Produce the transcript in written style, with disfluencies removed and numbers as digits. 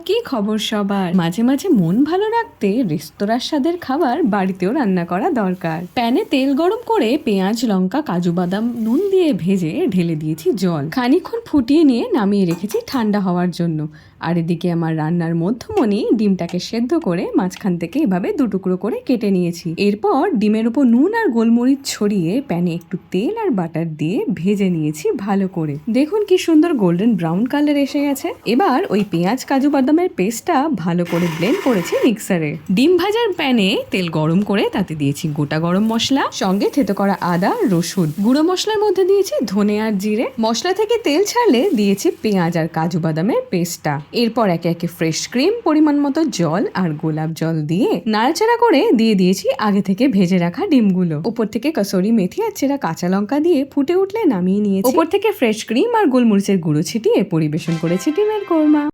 কি খবর সবার? মাঝে মাঝে মন ভালো রাখতে রেস্তোরাঁর স্বাদের খাবার বাড়িতেও রান্না করা দরকার। প্যানে তেল গরম করে পেঁয়াজ, লঙ্কা, কাজু বাদাম নুন দিয়ে ভেজে ঢেলে দিয়েছি জল। খানিকক্ষণ ফুটিয়ে নিয়ে নামিয়ে রেখেছি ঠান্ডা হওয়ার জন্য। আর এদিকে আমার রান্নার মধ্যমণি ডিমটাকে সেদ্ধ করে মাঝখান থেকে এভাবে দুটুকরো করে কেটে নিয়েছি। এরপর ডিমের উপর নুন আর গোলমরিচ ছড়িয়ে প্যানে একটু তেল আর বাটার দিয়ে ভেজে নিয়েছি ভালো করে। দেখুন কি সুন্দর গোল্ডেন ব্রাউন কালার এসে গেছে। এবার ওই পেঁয়াজ, কাজু বাদামের পেস্টটা ভালো করে ব্লেন্ড করেছি মিক্সারে। ডিম ভাজার প্যানে তেল গরম করে তাতে দিয়েছি গোটা গরম মশলা, সঙ্গে থেতো করা আদা, রসুন। গুঁড়ো মশলার মধ্যে দিয়েছি ধনে আর জিরে। মশলা থেকে তেল ছাড়লে দিয়েছি পেঁয়াজ আর কাজু বাদামের পেস্টটা। এরপর একে একে ফ্রেশ ক্রিম, পরিমাণ মতো জল আর গোলাপ জল দিয়ে নাড়াচাড়া করে দিয়ে দিয়েছি আগে থেকে ভেজে রাখা ডিমগুলো। উপর থেকে কসুরি মেথি আর চেরা কাঁচা লঙ্কা দিয়ে ফুটে উঠলে নামিয়ে নিয়েছি। উপর থেকে ফ্রেশ ক্রিম আর গোলমরিচের গুঁড়ো ছিটিয়ে পরিবেশন করেছি ডিমের কোরমা।